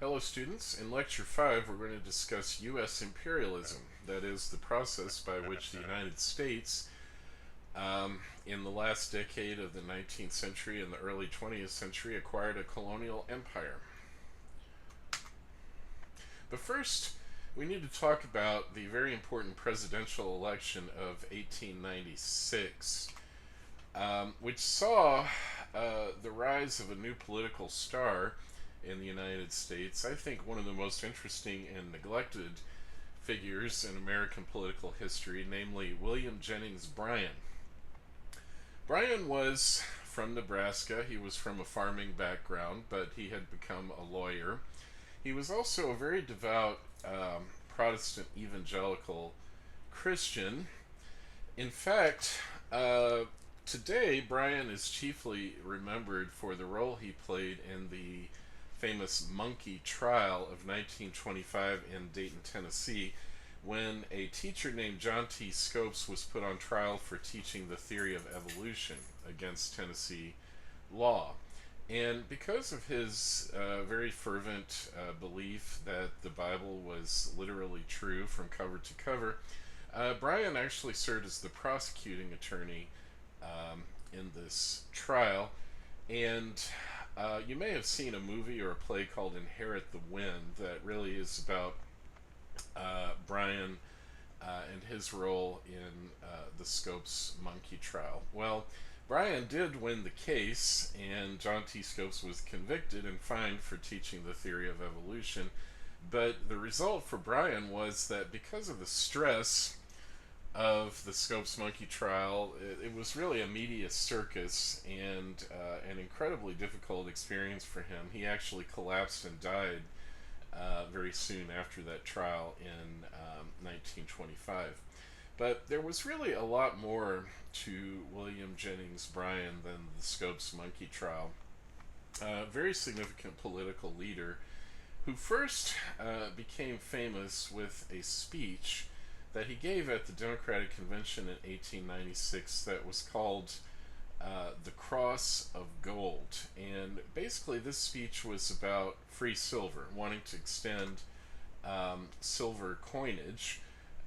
Hello students, in lecture 5 we're going to discuss U.S. imperialism, that is the process by which the United States in the last decade of the 19th century and the early 20th century acquired a colonial empire. But first we need to talk about the very important presidential election of 1896, which saw the rise of a new political star in the United States. I think one of the most interesting and neglected figures in American political history, namely William Jennings Bryan. Bryan was from Nebraska. He was from a farming background, but he had become a lawyer. He was also a very devout Protestant evangelical Christian. In fact, today Bryan is chiefly remembered for the role he played in the famous monkey trial of 1925 in Dayton, Tennessee, when a teacher named John T. Scopes was put on trial for teaching the theory of evolution against Tennessee law. And because of his very fervent belief that the Bible was literally true from cover to cover, Bryan actually served as the prosecuting attorney in this trial. And you may have seen a movie or a play called Inherit the Wind that really is about Bryan and his role in the Scopes monkey trial. Well, Bryan did win the case, and John T. Scopes was convicted and fined for teaching the theory of evolution. But the result for Bryan was that because of the stress of the Scopes monkey trial, it was really a media circus and an incredibly difficult experience for him. He actually collapsed and died very soon after that trial in 1925. But there was really a lot more to William Jennings Bryan than the Scopes monkey trial. A very significant political leader who first became famous with a speech that he gave at the Democratic Convention in 1896 that was called The Cross of Gold. And basically this speech was about free silver, wanting to extend silver coinage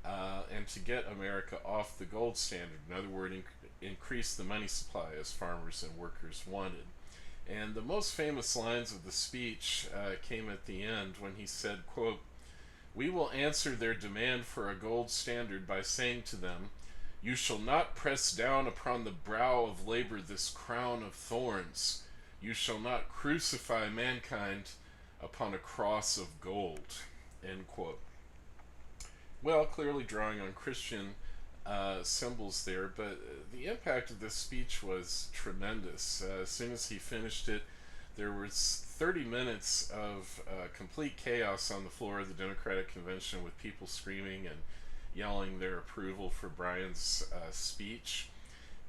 and to get America off the gold standard. In other words, increase the money supply as farmers and workers wanted. And the most famous lines of the speech came at the end when he said, quote, "We will answer their demand for a gold standard by saying to them, you shall not press down upon the brow of labor this crown of thorns. You shall not crucify mankind upon a cross of gold." End quote. Well, clearly drawing on Christian symbols there, but the impact of this speech was tremendous. As soon as he finished it, there was 30 minutes of complete chaos on the floor of the Democratic Convention with people screaming and yelling their approval for Bryan's speech.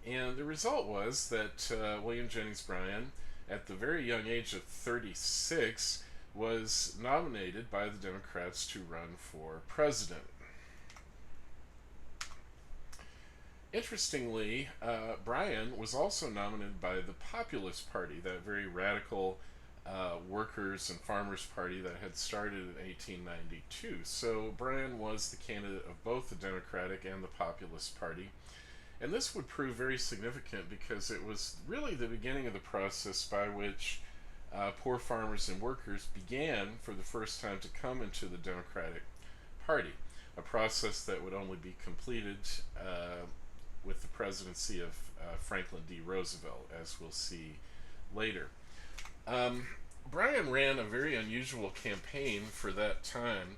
And the result was that William Jennings Bryan, at the very young age of 36, was nominated by the Democrats to run for president. Interestingly, Bryan was also nominated by the Populist Party, that very radical workers and farmers party that had started in 1892. So Bryan was the candidate of both the Democratic and the Populist Party. And this would prove very significant because it was really the beginning of the process by which poor farmers and workers began for the first time to come into the Democratic Party, a process that would only be completed with the presidency of Franklin D. Roosevelt, as we'll see later. Bryan ran a very unusual campaign for that time.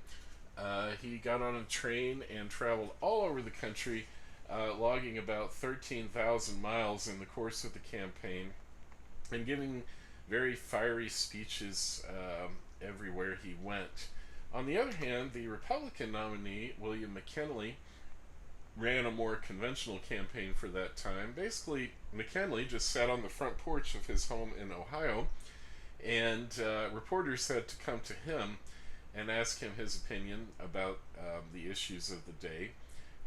He got on a train and traveled all over the country, logging about 13,000 miles in the course of the campaign and giving very fiery speeches everywhere he went. On the other hand, the Republican nominee, William McKinley, ran a more conventional campaign for that time. Basically, McKinley just sat on the front porch of his home in Ohio, and reporters had to come to him and ask him his opinion about the issues of the day.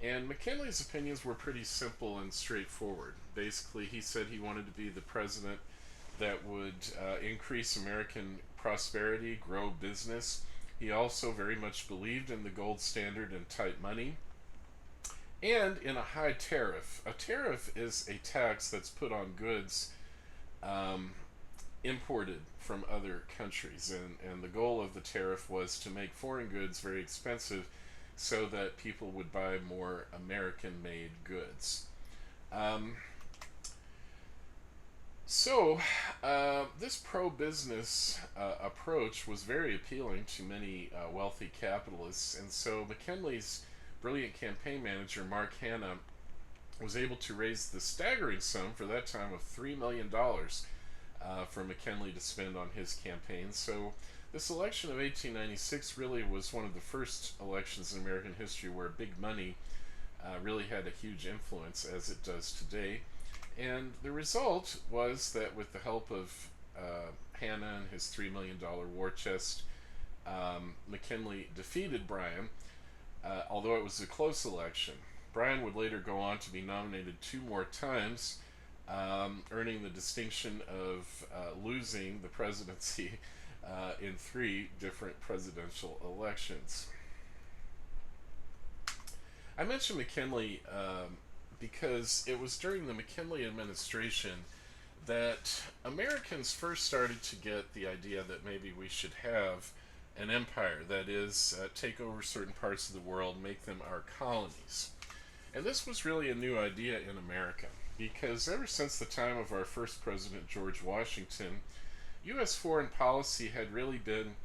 And McKinley's opinions were pretty simple and straightforward. Basically, he said he wanted to be the president that would increase American prosperity, grow business. He also very much believed in the gold standard and tight money, and in a high tariff. A tariff is a tax that's put on goods um, imported from other countries, and the goal of the tariff was to make foreign goods very expensive so that people would buy more American made goods. Um, So, this pro business approach was very appealing to many wealthy capitalists, and so McKinley's brilliant campaign manager, Mark Hanna, was able to raise the staggering sum for that time of $3 million for McKinley to spend on his campaign. So, this election of 1896 really was one of the first elections in American history where big money really had a huge influence, as it does today. And the result was that with the help of Hanna and his $3 million war chest, McKinley defeated Bryan, although it was a close election. Bryan would later go on to be nominated 2 more times, earning the distinction of losing the presidency in 3 different presidential elections. I mentioned McKinley because it was during the McKinley administration that Americans first started to get the idea that maybe we should have an empire, that is, take over certain parts of the world, make them our colonies. And this was really a new idea in America because ever since the time of our first president, George Washington, U.S. foreign policy had really been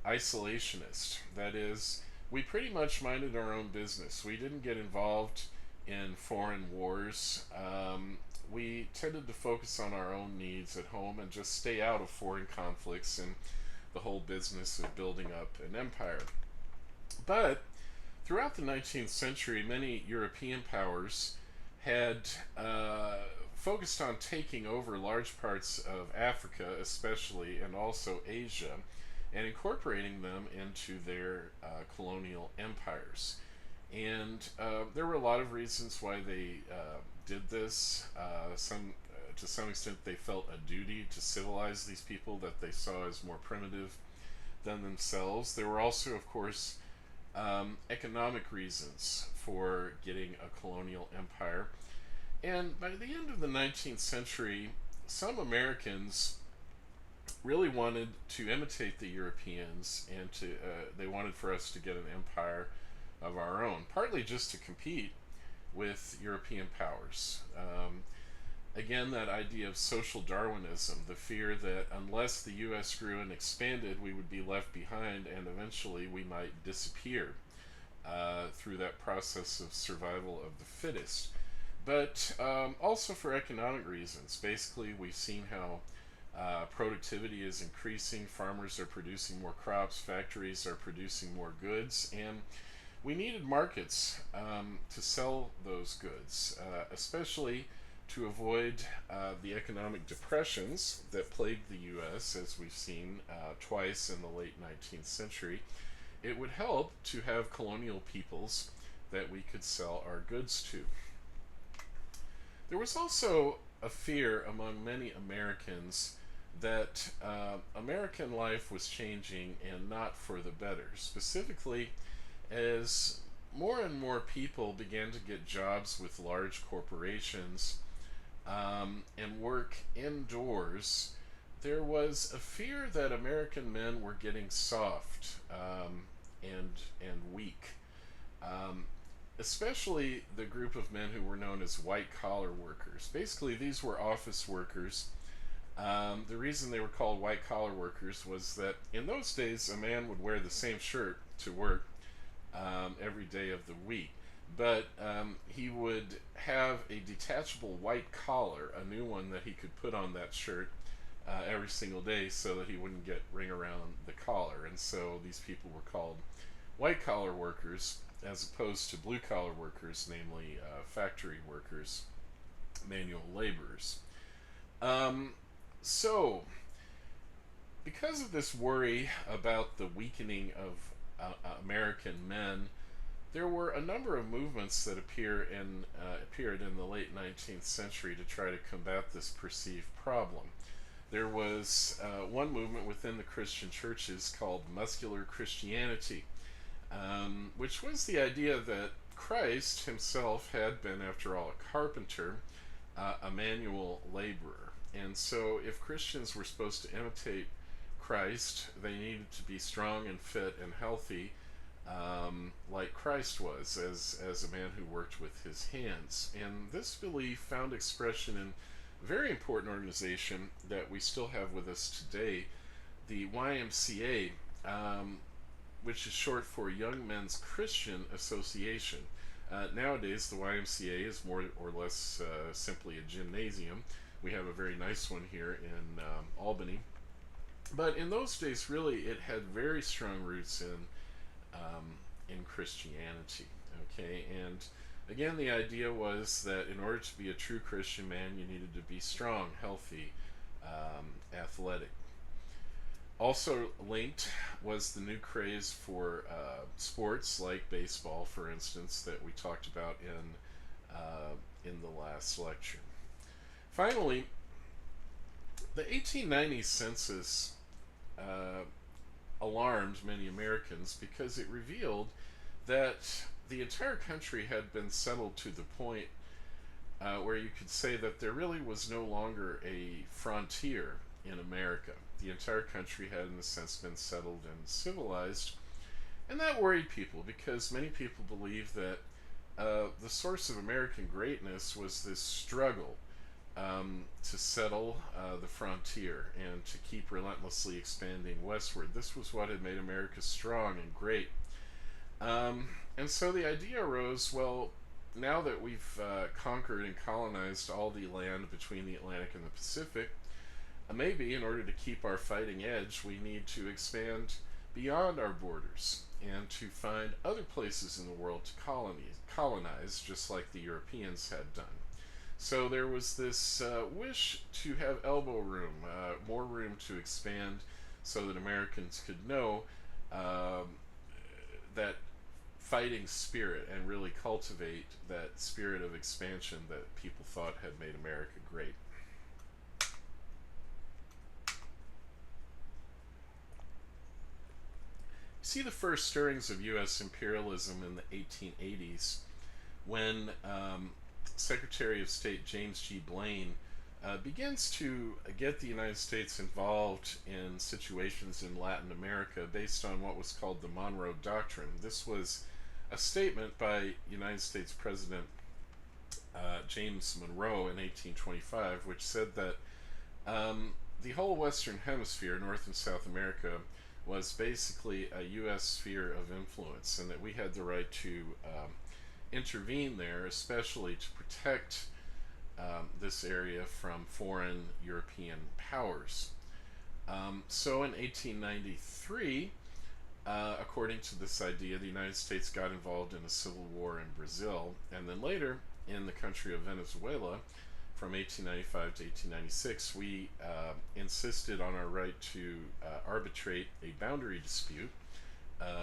isolationist. That is, we pretty much minded our own business. We didn't get involved in foreign wars. We tended to focus on our own needs at home and just stay out of foreign conflicts and the whole business of building up an empire. But throughout the 19th century, many European powers had focused on taking over large parts of Africa, especially, and also Asia, and incorporating them into their colonial empires. And there were a lot of reasons why they did this. To some extent, they felt a duty to civilize these people that they saw as more primitive than themselves. There were also, of course, economic reasons for getting a colonial empire. And by the end of the 19th century, some Americans really wanted to imitate the Europeans, and they wanted for us to get an empire of our own, partly just to compete with European powers. Again, that idea of social Darwinism, the fear that unless the U.S. grew and expanded, we would be left behind and eventually we might disappear through that process of survival of the fittest. But also for economic reasons. Basically, we've seen how productivity is increasing, farmers are producing more crops, factories are producing more goods, and we needed markets to sell those goods, especially to avoid the economic depressions that plagued the U.S., as we've seen twice in the late 19th century. It would help to have colonial peoples that we could sell our goods to. There was also a fear among many Americans that American life was changing and not for the better, specifically as more and more people began to get jobs with large corporations and work indoors. There was a fear that American men were getting soft and weak, especially the group of men who were known as white collar workers. Basically, these were office workers. The reason they were called white collar workers was that in those days a man would wear the same shirt to work every day of the week, but he would have a detachable white collar, a new one that he could put on that shirt every single day so that he wouldn't get ring around the collar. And so these people were called white collar workers as opposed to blue collar workers, namely factory workers, manual laborers. So, because of this worry about the weakening of American men, there were a number of movements that appeared in the late 19th century to try to combat this perceived problem. There was one movement within the Christian churches called muscular Christianity, which was the idea that Christ himself had been, after all, a carpenter, a manual laborer. And so, if Christians were supposed to imitate Christ, they needed to be strong and fit and healthy, like Christ was, as a man who worked with his hands. And this belief found expression in a very important organization that we still have with us today, the YMCA, which is short for Young Men's Christian Association. Nowadays, the YMCA is more or less simply a gymnasium. We have a very nice one here in Albany. But in those days, really, it had very strong roots in Christianity. Okay, and again, the idea was that in order to be a true Christian man, you needed to be strong, healthy, athletic. Also linked was the new craze for sports like baseball, for instance, that we talked about in the last lecture. Finally, the 1890 census uh, alarmed many Americans because it revealed that the entire country had been settled to the point where you could say that there really was no longer a frontier in America. The entire country had, in a sense, been settled and civilized, and that worried people because many people believed that the source of American greatness was this struggle to settle the frontier and to keep relentlessly expanding westward. This was what had made America strong and great. And so the idea arose, well, now that we've conquered and colonized all the land between the Atlantic and the Pacific, maybe in order to keep our fighting edge, we need to expand beyond our borders and to find other places in the world to colonize, just like the Europeans had done. So there was this wish to have elbow room, more room to expand, so that Americans could know that fighting spirit and really cultivate that spirit of expansion that people thought had made America great. See the first stirrings of U.S. imperialism in the 1880s when Secretary of State James G. Blaine begins to get the United States involved in situations in Latin America based on what was called the Monroe Doctrine. This was a statement by United States President James Monroe in 1825, which said that the whole Western Hemisphere, North and South America, was basically a U.S. sphere of influence, and that we had the right to intervene there, especially to protect this area from foreign European powers. So in 1893, according to this idea, the United States got involved in a civil war in Brazil, and then later in the country of Venezuela, from 1895 to 1896, we insisted on our right to arbitrate a boundary dispute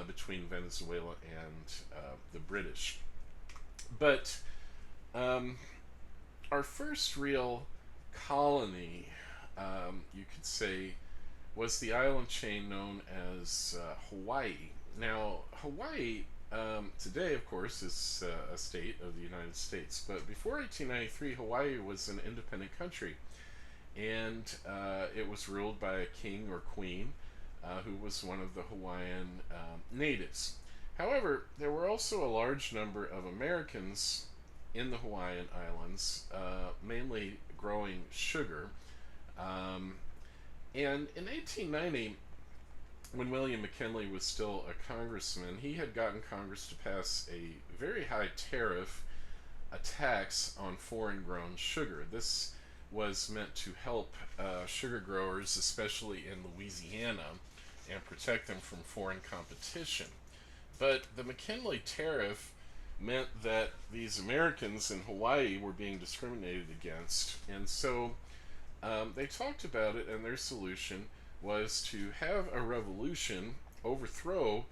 between Venezuela and the British. But our first real colony, you could say, was the island chain known as Hawaii. Now, Hawaii today, of course, is a state of the United States, but before 1893, Hawaii was an independent country, and it was ruled by a king or queen who was one of the Hawaiian natives. However, there were also a large number of Americans in the Hawaiian Islands, mainly growing sugar. And in 1890, when William McKinley was still a congressman, he had gotten Congress to pass a very high tariff, a tax on foreign grown sugar. This was meant to help sugar growers, especially in Louisiana, and protect them from foreign competition. But the McKinley tariff meant that these Americans in Hawaii were being discriminated against, and so they talked about it, and their solution was to have a revolution, overthrow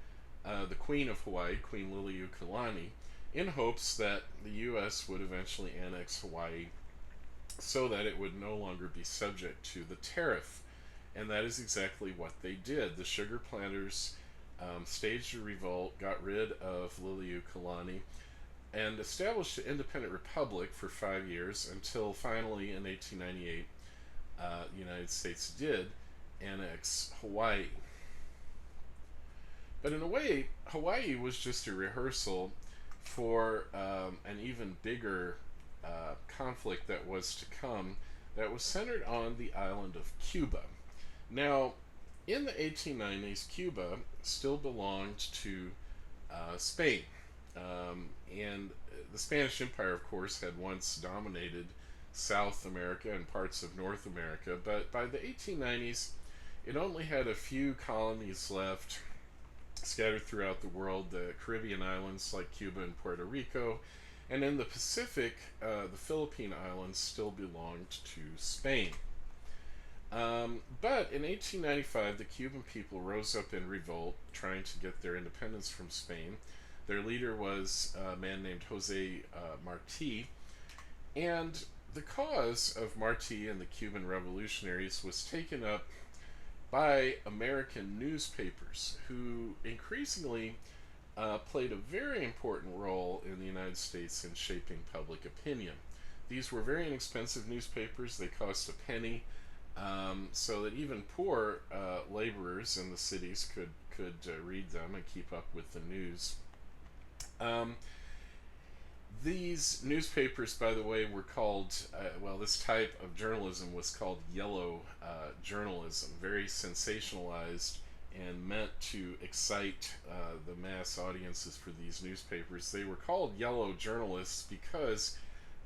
the Queen of Hawaii, Queen Liliuokalani, in hopes that the U.S. would eventually annex Hawaii so that it would no longer be subject to the tariff. And that is exactly what they did. The sugar planters staged a revolt, got rid of Liliuokalani, and established an independent republic for 5 years until finally in 1898 the United States did annex Hawaii. But in a way, Hawaii was just a rehearsal for an even bigger conflict that was to come, that was centered on the island of Cuba. Now, in the 1890s, Cuba still belonged to Spain. And the Spanish Empire, of course, had once dominated South America and parts of North America, but by the 1890s, it only had a few colonies left scattered throughout the world, the Caribbean islands like Cuba and Puerto Rico, and in the Pacific, the Philippine Islands still belonged to Spain. But in 1895, the Cuban people rose up in revolt, trying to get their independence from Spain. Their leader was a man named Jose Marti, and the cause of Marti and the Cuban revolutionaries was taken up by American newspapers, who increasingly played a very important role in the United States in shaping public opinion. These were very inexpensive newspapers, they cost a penny, so that even poor laborers in the cities could read them and keep up with the news. Um, these newspapers, by the way, were called, this type of journalism was called yellow journalism, very sensationalized and meant to excite the mass audiences for these newspapers. They were called yellow journalists because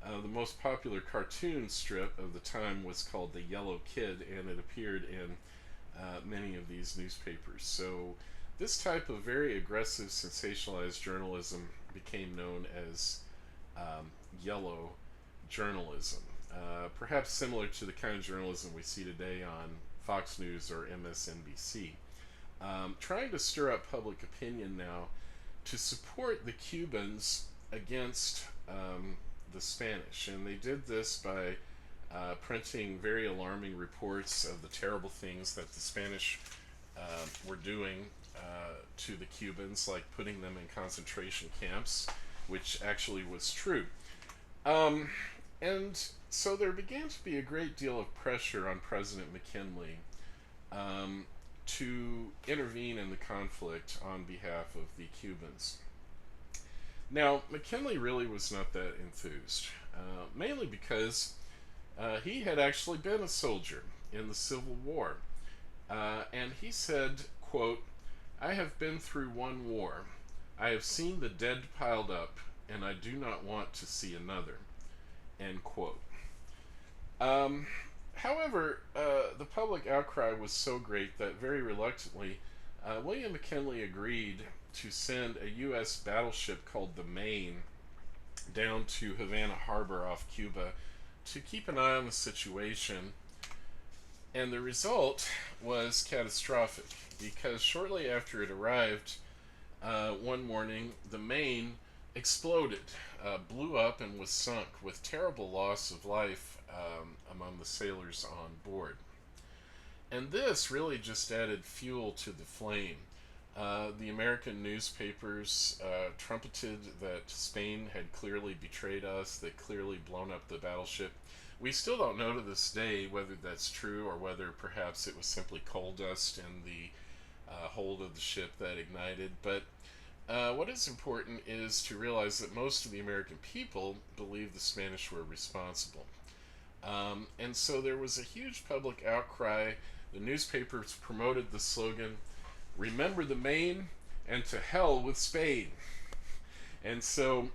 the most popular cartoon strip of the time was called The Yellow Kid, and it appeared in many of these newspapers. So, this type of very aggressive, sensationalized journalism became known as um, yellow journalism, perhaps similar to the kind of journalism we see today on Fox News or MSNBC. Trying to stir up public opinion now to support the Cubans against the Spanish. And they did this by printing very alarming reports of the terrible things that the Spanish were doing to the Cubans, like putting them in concentration camps, which actually was true. Um, and so there began to be a great deal of pressure on President McKinley um, to intervene in the conflict on behalf of the Cubans. Now, McKinley really was not that enthused, mainly because he had actually been a soldier in the Civil War. And he said, quote, "I have been through one war. I have seen the dead piled up, and I do not want to see another." End quote. Um, However, the public outcry was so great that very reluctantly, William McKinley agreed to send a U.S. battleship called the Maine down to Havana Harbor off Cuba to keep an eye on the situation. And the result was catastrophic because shortly after it arrived, one morning, the Maine exploded, blew up, and was sunk with terrible loss of life among the sailors on board. And this really just added fuel to the flame. The American newspapers trumpeted that Spain had clearly betrayed us, that clearly blown up the battleship. We still don't know to this day whether that's true or whether perhaps it was simply coal dust in the hold of the ship that ignited. But what is important is to realize that most of the American people believed the Spanish were responsible. And so there was a huge public outcry. The newspapers promoted the slogan, "Remember the Maine and to hell with Spain." And so,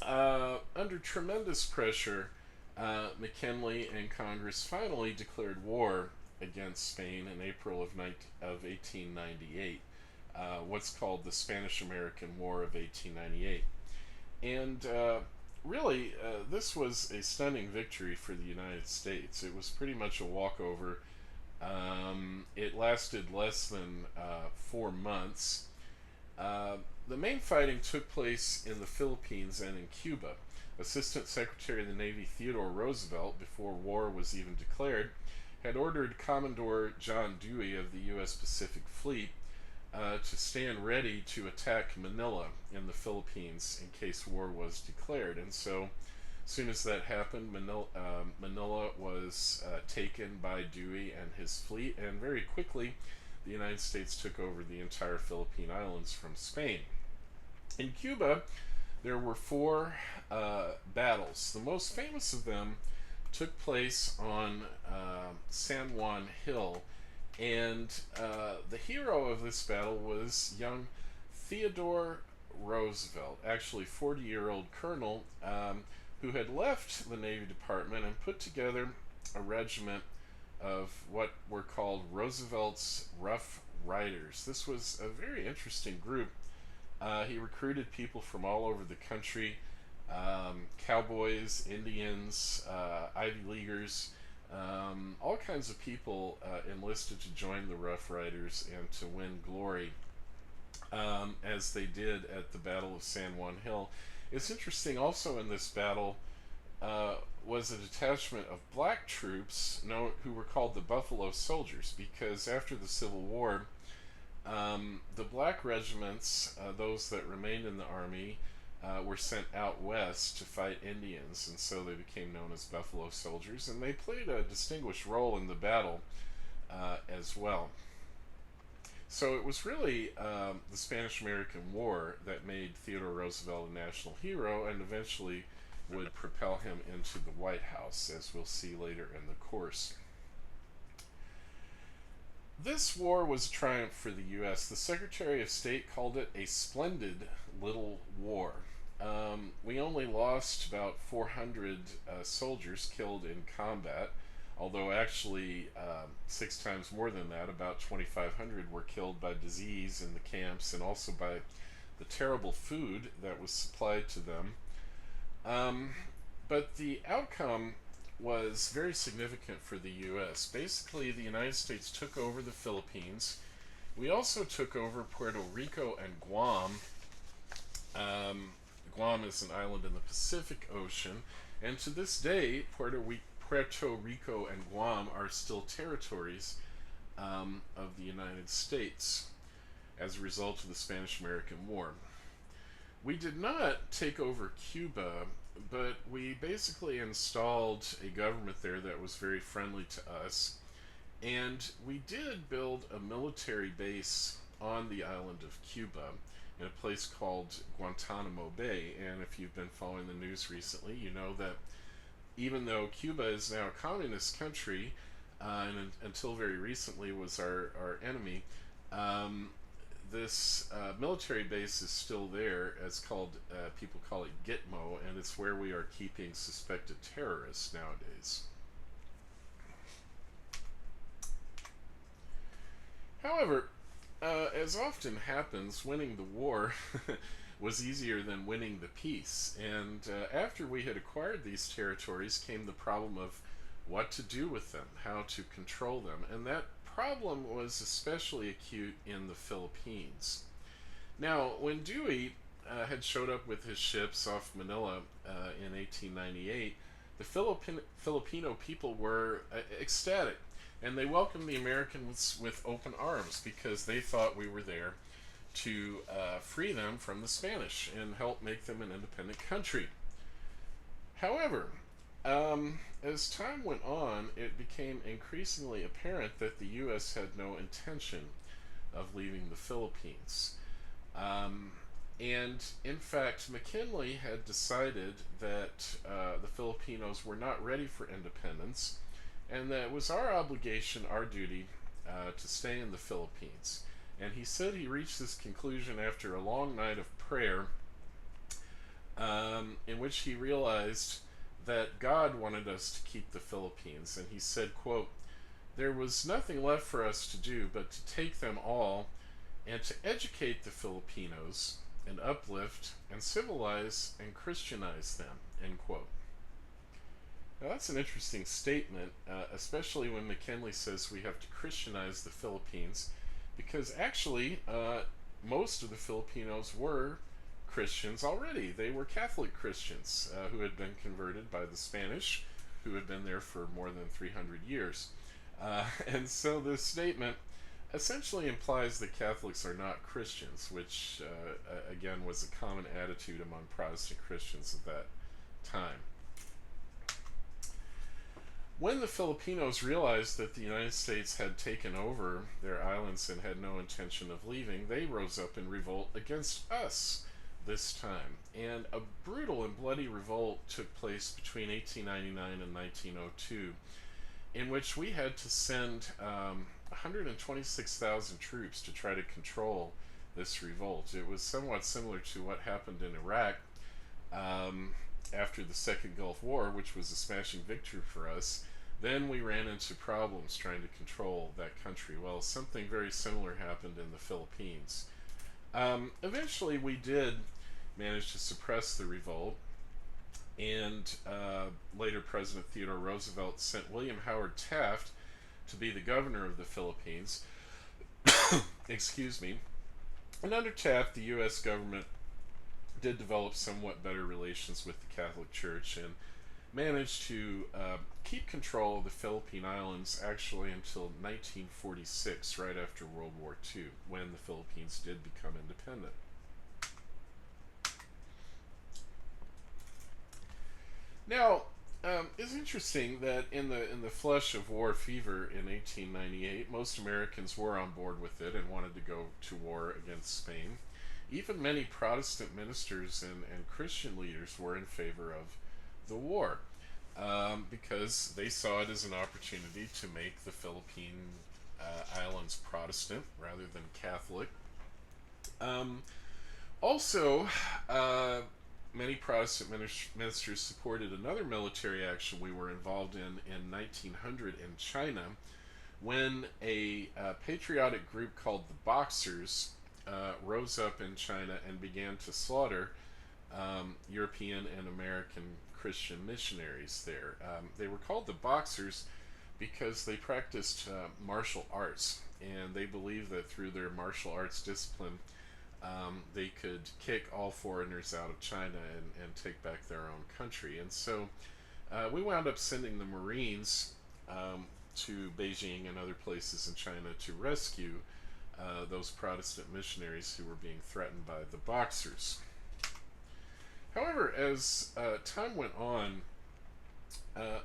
under tremendous pressure, McKinley and Congress finally declared war against Spain in April of 1898, what's called the Spanish-American War of 1898. And really, this was a stunning victory for the United States. It was pretty much a walkover. It lasted less than 4 months, Uh, the main fighting took place in the Philippines and in Cuba. Assistant Secretary of the Navy Theodore Roosevelt, before war was even declared, had ordered Commodore John Dewey of the U.S. Pacific Fleet to stand ready to attack Manila in the Philippines in case war was declared. And so, as soon as that happened, Manila was taken by Dewey and his fleet, and very quickly, the United States took over the entire Philippine Islands from Spain. In Cuba, there were four battles. The most famous of them took place on San Juan Hill, and the hero of this battle was young Theodore Roosevelt, actually 40-year-old colonel who had left the Navy Department and put together a regiment of what were called Roosevelt's Rough Riders. This was a very interesting group. He recruited people from all over the country, cowboys, Indians, Ivy Leaguers, all kinds of people enlisted to join the Rough Riders and to win glory, as they did at the Battle of San Juan Hill. It's interesting also in this battle was a detachment of black troops who were called the Buffalo Soldiers, because after the Civil War, the black regiments, those that remained in the army, were sent out west to fight Indians, and so they became known as Buffalo Soldiers, and they played a distinguished role in the battle as well. So it was really the Spanish-American War that made Theodore Roosevelt a national hero, and eventually would propel him into the White House, as we'll see later in the course. This war was a triumph for the U.S. The Secretary of State called it a splendid little war. We only lost about 400 soldiers killed in combat, although actually 6 times more than that, about 2,500 were killed by disease in the camps and also by the terrible food that was supplied to them. But the outcome was very significant for the U.S. Basically, the United States took over the Philippines. We also took over Puerto Rico and Guam. Guam is an island in the Pacific Ocean, and to this day, Puerto Rico and Guam are still territories of the United States as a result of the Spanish-American War. We did not take over Cuba, but we basically installed a government there that was very friendly to us, and we did build a military base on the island of Cuba in a place called Guantanamo Bay. And if you've been following the news recently, you know that even though Cuba is now a communist country, and until very recently was our enemy, this military base is still there. It's called, people call it Gitmo, and it's where we are keeping suspected terrorists nowadays. However, as often happens, winning the war was easier than winning the peace. And after we had acquired these territories came the problem of what to do with them, how to control them. And that problem was especially acute in the Philippines. Now, when Dewey had showed up with his ships off Manila in 1898, the Filipino people were ecstatic, and they welcomed the Americans with open arms because they thought we were there to free them from the Spanish and help make them an independent country. However, as time went on, it became increasingly apparent that the U.S. had no intention of leaving the Philippines. And in fact, McKinley had decided that the Filipinos were not ready for independence, and that it was our obligation, our duty, to stay in the Philippines. And he said he reached this conclusion after a long night of prayer, in which he realized that God wanted us to keep the Philippines. And he said, quote, "There was nothing left for us to do but to take them all and to educate the Filipinos and uplift and civilize and Christianize them," end quote. Now that's an interesting statement, especially when McKinley says we have to Christianize the Philippines, because actually most of the Filipinos were Christians already. They were Catholic Christians who had been converted by the Spanish, who had been there for more than 300 years. And so this statement essentially implies that Catholics are not Christians, which again was a common attitude among Protestant Christians at that time. When the Filipinos realized that the United States had taken over their islands and had no intention of leaving, they rose up in revolt against us this time. And a brutal and bloody revolt took place between 1899 and 1902, in which we had to send 126,000 troops to try to control this revolt. It was somewhat similar to what happened in Iraq after the Second Gulf War, which was a smashing victory for us. Then we ran into problems trying to control that country. Well, something very similar happened in the Philippines. Eventually, we did manage to suppress the revolt, and later President Theodore Roosevelt sent William Howard Taft to be the governor of the Philippines. Excuse me. And under Taft, the U.S. government did develop somewhat better relations with the Catholic Church and managed to keep control of the Philippine Islands actually until 1946, right after World War II, when the Philippines did become independent. Now, it's interesting that in the flush of war fever in 1898, most Americans were on board with it and wanted to go to war against Spain. Even many Protestant ministers and Christian leaders were in favor of the war because they saw it as an opportunity to make the Philippine islands Protestant rather than Catholic. Also, many Protestant ministers supported another military action we were involved in 1900 in China, when a patriotic group called the Boxers rose up in China and began to slaughter European and American Christian missionaries there. They were called the Boxers because they practiced martial arts, and they believed that through their martial arts discipline, they could kick all foreigners out of China and take back their own country. And so we wound up sending the Marines to Beijing and other places in China to rescue those Protestant missionaries who were being threatened by the Boxers. However, as time went on,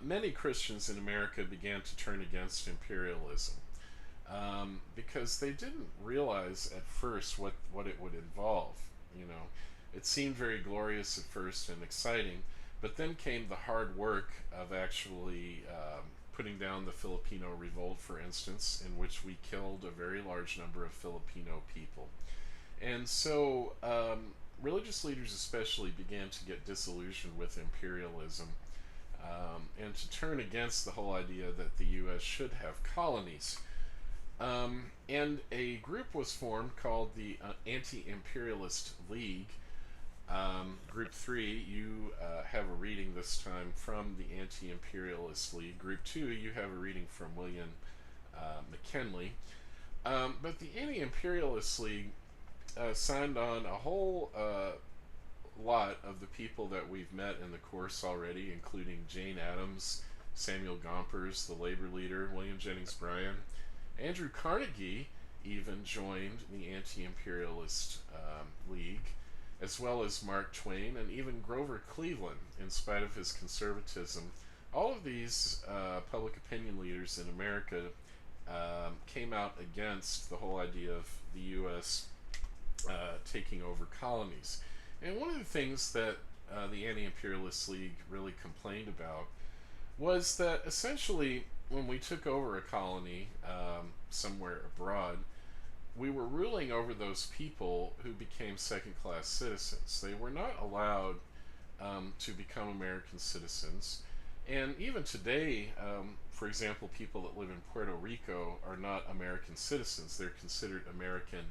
many Christians in America began to turn against imperialism. Because they didn't realize at first what it would involve. You know, it seemed very glorious at first and exciting, but then came the hard work of actually putting down the Filipino revolt, for instance, in which we killed a very large number of Filipino people. And so religious leaders especially began to get disillusioned with imperialism and to turn against the whole idea that the U.S. should have colonies. And a group was formed called the Anti-Imperialist League. Group 3, you have a reading this time from the Anti-Imperialist League. Group 2, you have a reading from William McKinley. But the Anti-Imperialist League signed on a whole lot of the people that we've met in the course already, including Jane Addams, Samuel Gompers, the labor leader, William Jennings Bryan. Andrew Carnegie even joined the Anti-Imperialist League, as well as Mark Twain and even Grover Cleveland, in spite of his conservatism. All of these public opinion leaders in America came out against the whole idea of the U.S. Taking over colonies. And one of the things that the Anti-Imperialist League really complained about was that essentially when we took over a colony somewhere abroad, we were ruling over those people who became second-class citizens. They were not allowed to become American citizens. And even today, for example, people that live in Puerto Rico are not American citizens. They're considered American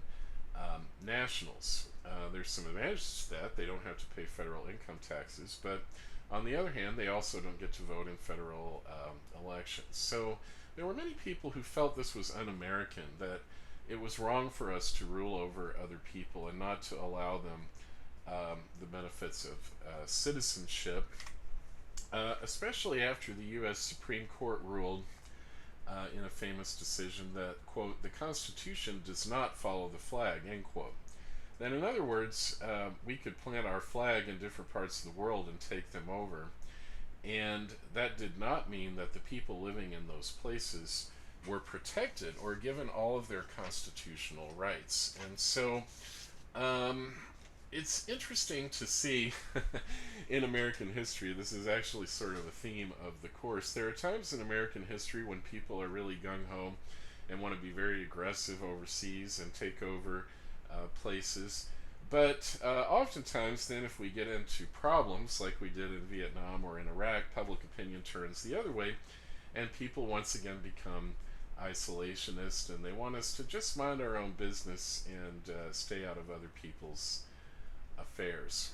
nationals. There's some advantages to that. They don't have to pay federal income taxes, but on the other hand, they also don't get to vote in federal elections. So there were many people who felt this was un-American, that it was wrong for us to rule over other people and not to allow them the benefits of citizenship, especially after the U.S. Supreme Court ruled in a famous decision that, quote, the Constitution does not follow the flag, end quote. Then, in other words, we could plant our flag in different parts of the world and take them over. And that did not mean that the people living in those places were protected or given all of their constitutional rights. And so um, it's interesting to see in American history, this is actually sort of a theme of the course. There are times in American history when people are really gung ho and want to be very aggressive overseas and take over places. But oftentimes, then, if we get into problems like we did in Vietnam or in Iraq, public opinion turns the other way, and people once again become isolationist, and they want us to just mind our own business and stay out of other people's affairs.